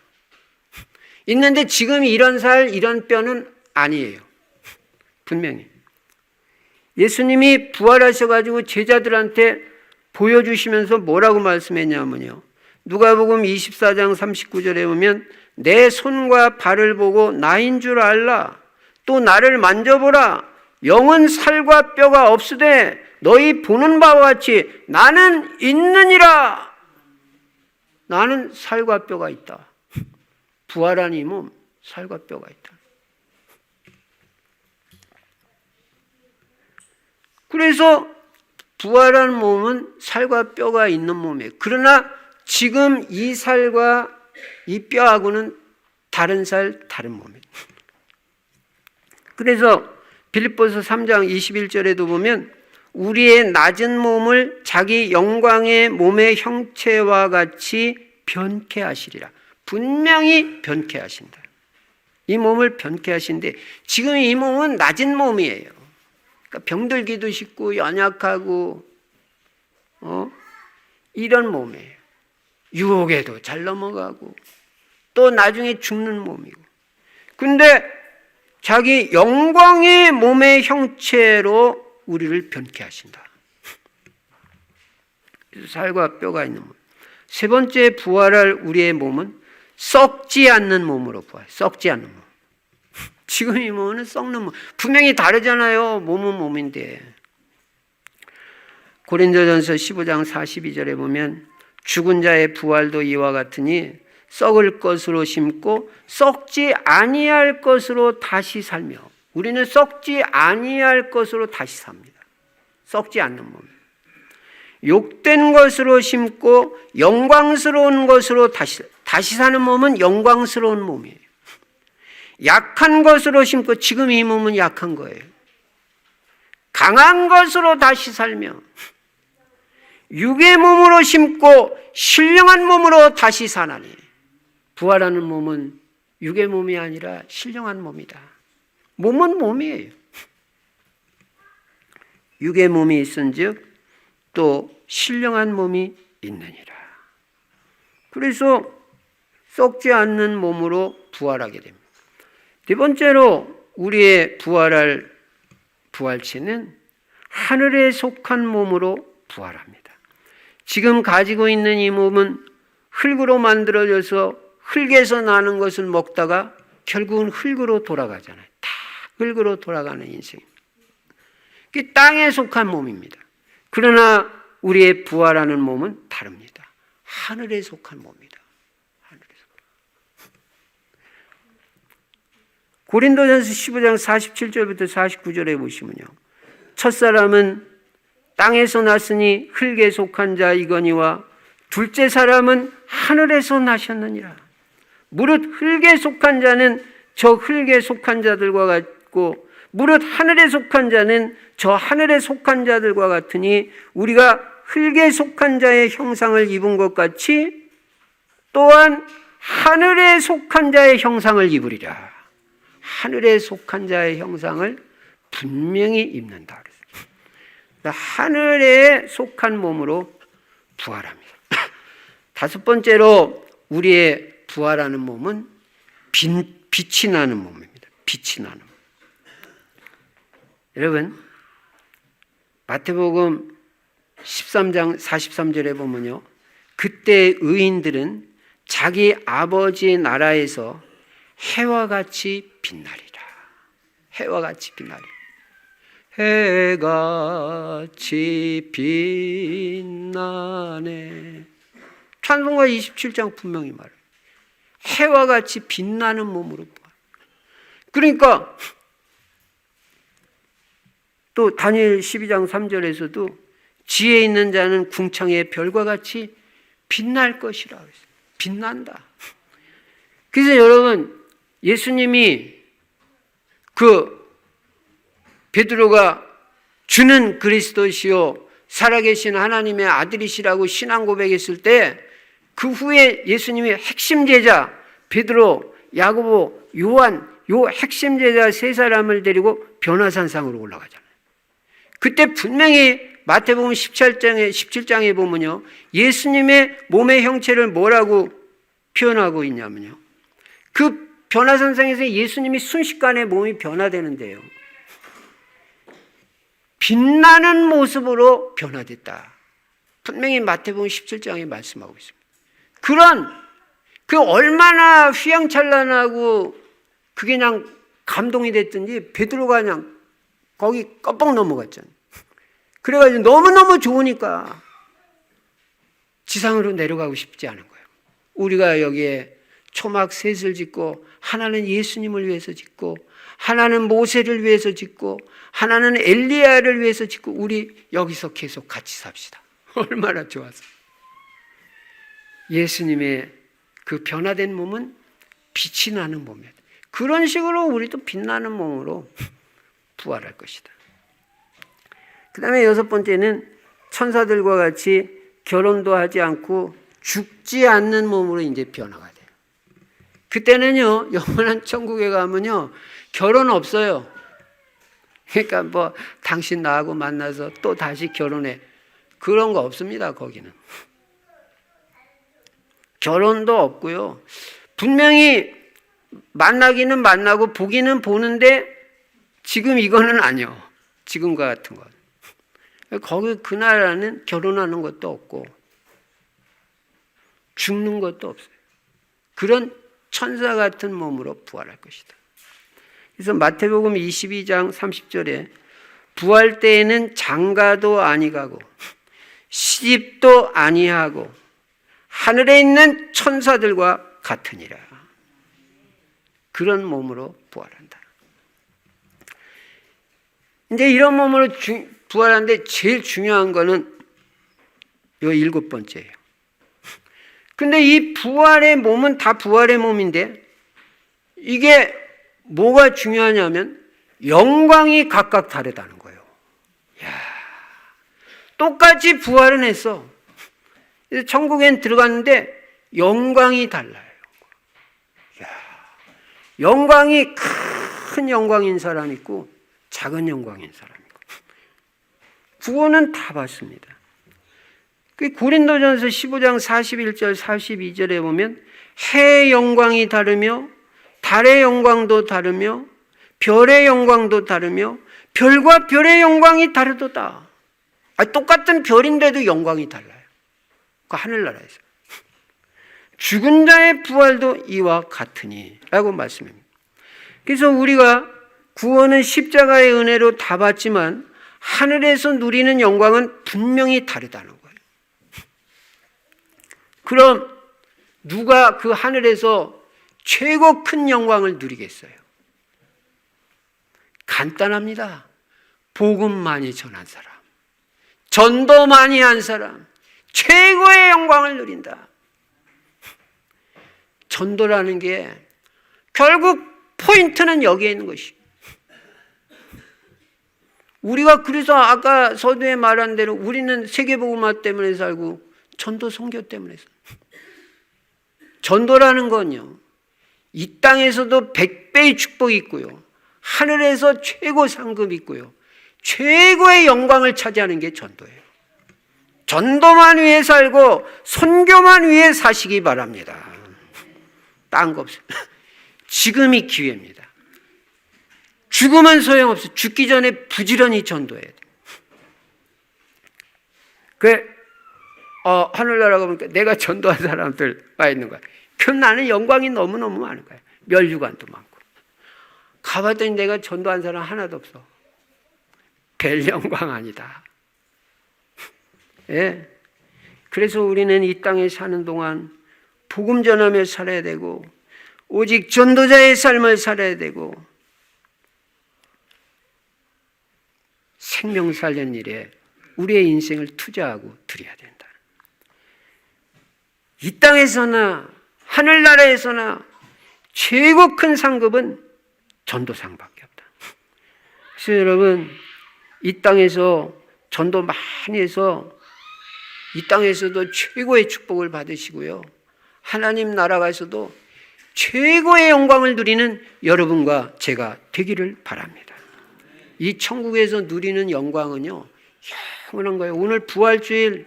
있는데 지금 이런 살, 이런 뼈는 아니에요. 분명히. 예수님이 부활하셔가지고 제자들한테 보여주시면서 뭐라고 말씀했냐면요. 누가복음 24장 39절에 보면 내 손과 발을 보고 나인 줄 알라. 또 나를 만져보라. 영은 살과 뼈가 없으되 너희 보는 바와 같이 나는 있느니라. 나는 살과 뼈가 있다. 부활한 이 몸, 살과 뼈가 있다. 그래서 부활한 몸은 살과 뼈가 있는 몸이에요. 그러나 지금 이 살과 이 뼈하고는 다른 살, 다른 몸이에요. 그래서 빌립보서 3장 21절에도 보면 우리의 낮은 몸을 자기 영광의 몸의 형체와 같이 변케 하시리라. 분명히 변케 하신다. 이 몸을 변케 하신데 지금 이 몸은 낮은 몸이에요. 그러니까 병들기도 쉽고 연약하고 이런 몸이에요. 유혹에도 잘 넘어가고 또 나중에 죽는 몸이고. 근데 자기 영광의 몸의 형체로 우리를 변케 하신다. 살과 뼈가 있는 몸. 세 번째 부활할 우리의 몸은 썩지 않는 몸으로 부활. 썩지 않는 몸. 지금 이 몸은 썩는 몸. 분명히 다르잖아요. 몸은 몸인데. 고린도전서 15장 42절에 보면 죽은 자의 부활도 이와 같으니 썩을 것으로 심고 썩지 아니할 것으로 다시 살며. 우리는 썩지 아니할 것으로 다시 삽니다. 썩지 않는 몸. 욕된 것으로 심고 영광스러운 것으로 다시 사는 몸은 영광스러운 몸이에요. 약한 것으로 심고 지금 이 몸은 약한 거예요. 강한 것으로 다시 살며 육의 몸으로 심고 신령한 몸으로 다시 사나니. 부활하는 몸은 육의 몸이 아니라 신령한 몸이다. 몸은 몸이에요. 육의 몸이 있은즉 또 신령한 몸이 있느니라. 그래서 썩지 않는 몸으로 부활하게 됩니다. 네 번째로 우리의 부활할 부활체는 하늘에 속한 몸으로 부활합니다. 지금 가지고 있는 이 몸은 흙으로 만들어져서 흙에서 나는 것을 먹다가 결국은 흙으로 돌아가잖아요. 다 흙으로 돌아가는 인생입니다. 그게 땅에 속한 몸입니다. 그러나 우리의 부활하는 몸은 다릅니다. 하늘에 속한 몸이다. 하늘에 속한. 고린도전서 15장 47절부터 49절에 보시면요. 첫사람은 땅에서 났으니 흙에 속한 자이거니와 둘째 사람은 하늘에서 나셨느니라. 무릇 흙에 속한 자는 저 흙에 속한 자들과 같고 무릇 하늘에 속한 자는 저 하늘에 속한 자들과 같으니 우리가 흙에 속한 자의 형상을 입은 것 같이 또한 하늘에 속한 자의 형상을 입으리라. 하늘에 속한 자의 형상을 분명히 입는다. 하늘에 속한 몸으로 부활합니다. 다섯 번째로 우리의 부활하는 몸은 빛이 나는 몸입니다. 빛이 나는 몸. 여러분, 마태복음 13장 43절에 보면요. 그때 의인들은 자기 아버지의 나라에서 해와 같이 빛나리라. 해와 같이 빛나리라. 해같이 빛나네. 찬송가 27장 분명히 말해요. 해와 같이 빛나는 몸으로 부활. 그러니까 또 다니엘 12장 3절에서도 지혜 있는 자는 궁창의 별과 같이 빛날 것이라 그랬어요. 빛난다. 그래서 여러분, 예수님이 베드로가 주는 그리스도시요 살아계신 하나님의 아들이시라고 신앙 고백했을 때 그 후에 예수님이 핵심 제자 베드로, 야고보, 요한 요 핵심 제자 세 사람을 데리고 변화산상으로 올라가잖아요. 그때 분명히 마태복음 17장에 보면요. 예수님의 몸의 형체를 뭐라고 표현하고 있냐면요. 그 변화산상에서 예수님이 순식간에 몸이 변화되는데요. 빛나는 모습으로 변화됐다. 분명히 마태복음 17장에 말씀하고 있습니다. 그 얼마나 휘황찬란하고 그게 그냥 감동이 됐든지 베드로가 그냥 거기 껌뻑 넘어갔잖아요. 그래가지고 너무너무 좋으니까 지상으로 내려가고 싶지 않은 거예요. 우리가 여기에 초막 셋을 짓고, 하나는 예수님을 위해서 짓고, 하나는 모세를 위해서 짓고, 하나는 엘리야를 위해서 짓고, 우리 여기서 계속 같이 삽시다. 얼마나 좋아서. 예수님의 그 변화된 몸은 빛이 나는 몸이에요. 그런 식으로 우리도 빛나는 몸으로 부활할 것이다. 그 다음에 여섯 번째는 천사들과 같이 결혼도 하지 않고 죽지 않는 몸으로 이제 변화가 돼요. 그때는요, 영원한 천국에 가면요, 결혼 없어요. 그러니까 뭐, 당신 나하고 만나서 또 다시 결혼해. 그런 거 없습니다, 거기는. 결혼도 없고요. 분명히 만나기는 만나고 보기는 보는데 지금 이거는 아니요. 지금과 같은 것. 거기 그 나라는 결혼하는 것도 없고 죽는 것도 없어요. 그런 천사 같은 몸으로 부활할 것이다. 그래서 마태복음 22장 30절에 부활 때에는 장가도 아니가고 시집도 아니하고 하늘에 있는 천사들과 같으니라. 그런 몸으로 부활한다. 이제 이런 몸으로 부활하는데 제일 중요한 거는 요 일곱 번째예요. 근데 이 부활의 몸은 다 부활의 몸인데 이게 뭐가 중요하냐면 영광이 각각 다르다는 거예요. 야, 똑같이 부활은 했어. 그래서 천국엔 들어갔는데 영광이 달라요. 야, 영광이 큰 영광인 사람 있고 작은 영광인 사람 있고 구원은 다 받습니다. 그 고린도전서 15장 41절 42절에 보면 해의 영광이 다르며 달의 영광도 다르며 별의 영광도 다르며 별과 별의 영광이 다르도다. 똑같은 별인데도 영광이 달라요. 그 하늘나라에서. 죽은 자의 부활도 이와 같으니 라고 말씀합니다. 그래서 우리가 구원은 십자가의 은혜로 다 받지만 하늘에서 누리는 영광은 분명히 다르다는 거예요. 그럼 누가 그 하늘에서 최고 큰 영광을 누리겠어요? 간단합니다. 복음 많이 전한 사람, 전도 많이 한 사람, 최고의 영광을 누린다. 전도라는 게 결국 포인트는 여기에 있는 것이. 우리가 그래서 아까 서두에 말한 대로 우리는 세계복음화 때문에 살고 전도 선교 때문에 살고. 전도라는 건요, 이 땅에서도 100배의 축복이 있고요, 하늘에서 최고 상급이 있고요, 최고의 영광을 차지하는 게 전도예요. 전도만 위해 살고 선교만 위해 사시기 바랍니다. 딴 거 없어요. 지금이 기회입니다. 죽으면 소용없어요. 죽기 전에 부지런히 전도해야 돼요. 하늘나라가 보니까 내가 전도한 사람들 와 있는 거야. 그럼 나는 영광이 너무너무 많은 거야. 멸류관도 많고. 가봤더니 내가 전도한 사람 하나도 없어. 별 영광 아니다. 예. 그래서 우리는 이 땅에 사는 동안 복음 전하며 살아야 되고 오직 전도자의 삶을 살아야 되고 생명 살리는 일에 우리의 인생을 투자하고 드려야 된다. 이 땅에서나 하늘나라에서나 최고 큰 상급은 전도상밖에 없다. 그래서 여러분, 이 땅에서 전도 많이 해서 이 땅에서도 최고의 축복을 받으시고요, 하나님 나라가서도 최고의 영광을 누리는 여러분과 제가 되기를 바랍니다. 이 천국에서 누리는 영광은요, 영원한 거예요. 오늘 부활주일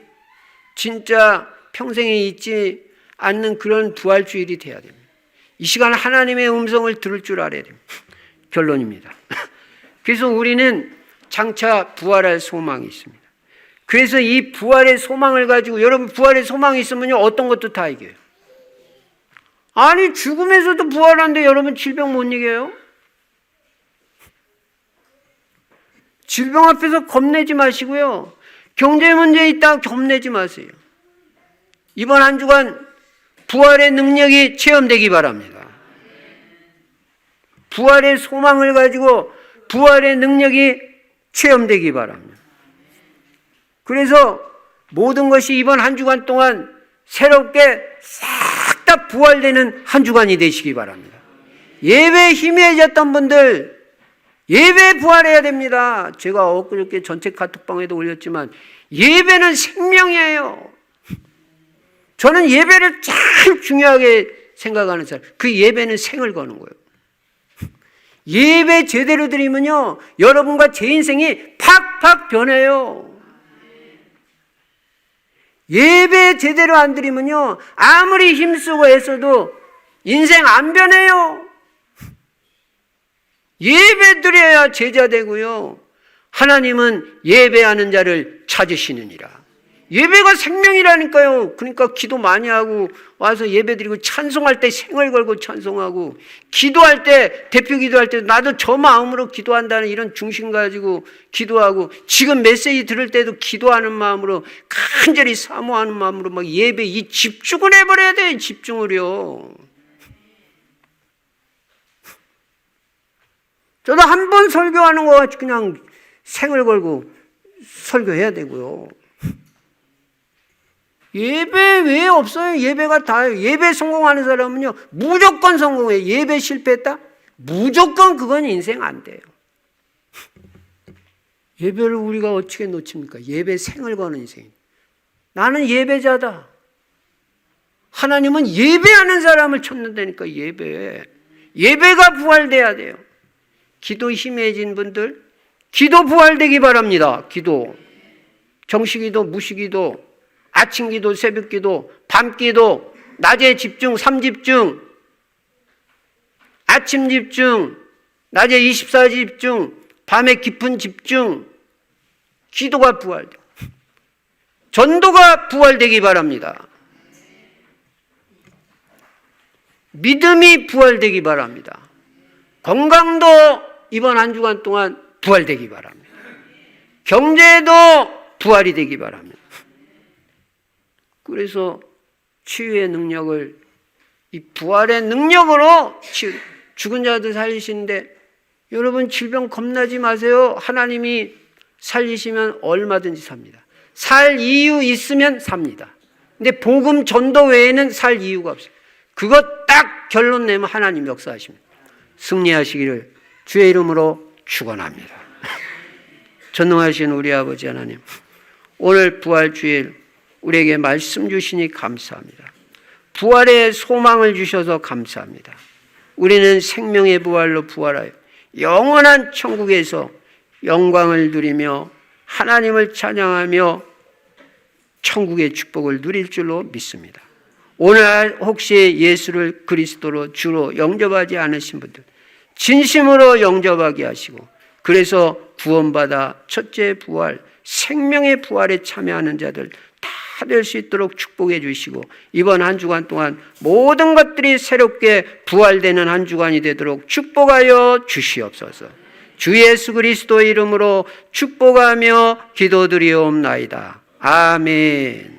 진짜 평생에 잊지 않는 그런 부활주일이 돼야 됩니다. 이 시간 하나님의 음성을 들을 줄 알아야 됩니다. 결론입니다. 그래서 우리는 장차 부활할 소망이 있습니다. 그래서 이 부활의 소망을 가지고, 여러분 부활의 소망이 있으면요 어떤 것도 다 이겨요. 아니 죽음에서도 부활하는데 여러분 질병 못 이겨요? 질병 앞에서 겁내지 마시고요, 경제 문제 있다고 겁내지 마세요. 이번 한 주간 부활의 능력이 체험되기 바랍니다. 부활의 소망을 가지고 부활의 능력이 체험되기 바랍니다. 그래서 모든 것이 이번 한 주간 동안 새롭게 싹 다 부활되는 한 주간이 되시기 바랍니다. 예배에 희미해졌던 분들, 예배 부활해야 됩니다. 제가 엊그저께 전체 카톡방에도 올렸지만 예배는 생명이에요. 저는 예배를 참 중요하게 생각하는 사람. 그 예배는 생을 거는 거예요. 예배 제대로 드리면요, 여러분과 제 인생이 팍팍 변해요. 예배 제대로 안 드리면요, 아무리 힘쓰고 애써도 인생 안 변해요. 예배 드려야 제자 되고요, 하나님은 예배하는 자를 찾으시느니라. 예배가 생명이라니까요. 그러니까 기도 많이 하고 와서 예배 드리고 찬송할 때 생을 걸고 찬송하고, 기도할 때, 대표 기도할 때 나도 저 마음으로 기도한다는 이런 중심 가지고 기도하고, 지금 메시지 들을 때도 기도하는 마음으로 간절히 사모하는 마음으로 막 예배 이 집중을 해버려야 돼. 집중을요. 저도 한 번 설교하는 거 같이 그냥 생을 걸고 설교해야 되고요. 예배 왜 없어요? 예배가 다예요. 예배 성공하는 사람은요, 무조건 성공해요. 예배 실패했다? 무조건 그건 인생 안 돼요. 예배를 우리가 어떻게 놓칩니까? 예배 생을 거는 인생. 나는 예배자다. 하나님은 예배하는 사람을 찾는다니까. 예배가 부활돼야 돼요. 기도 희미해진 분들, 기도 부활되기 바랍니다. 기도. 정시기도, 무시기도, 아침기도, 새벽기도, 밤기도, 낮에 집중, 3집중, 아침 집중, 낮에 24 집중, 밤에 깊은 집중, 기도가 부활돼요. 전도가 부활되기 바랍니다. 믿음이 부활되기 바랍니다. 건강도 이번 한 주간 동안 부활되기 바랍니다. 경제도 부활이 되기 바랍니다. 그래서 치유의 능력을, 이 부활의 능력으로 죽은 자들 살리시는데, 여러분 질병 겁나지 마세요. 하나님이 살리시면 얼마든지 삽니다. 살 이유 있으면 삽니다. 근데 복음 전도 외에는 살 이유가 없어요. 그거 딱 결론 내면 하나님 역사하십니다. 승리하시기를 주의 이름으로 축원합니다. 전능하신 우리 아버지 하나님, 오늘 부활 주일 우리에게 말씀 주시니 감사합니다. 부활의 소망을 주셔서 감사합니다. 우리는 생명의 부활로 부활하여 영원한 천국에서 영광을 누리며 하나님을 찬양하며 천국의 축복을 누릴 줄로 믿습니다. 오늘 혹시 예수를 그리스도로 주로 영접하지 않으신 분들, 진심으로 영접하게 하시고, 그래서 구원받아 첫째 부활, 생명의 부활에 참여하는 자들 다 될 수 있도록 축복해 주시고, 이번 한 주간 동안 모든 것들이 새롭게 부활되는 한 주간이 되도록 축복하여 주시옵소서. 주 예수 그리스도의 이름으로 축복하며 기도드리옵나이다. 아멘.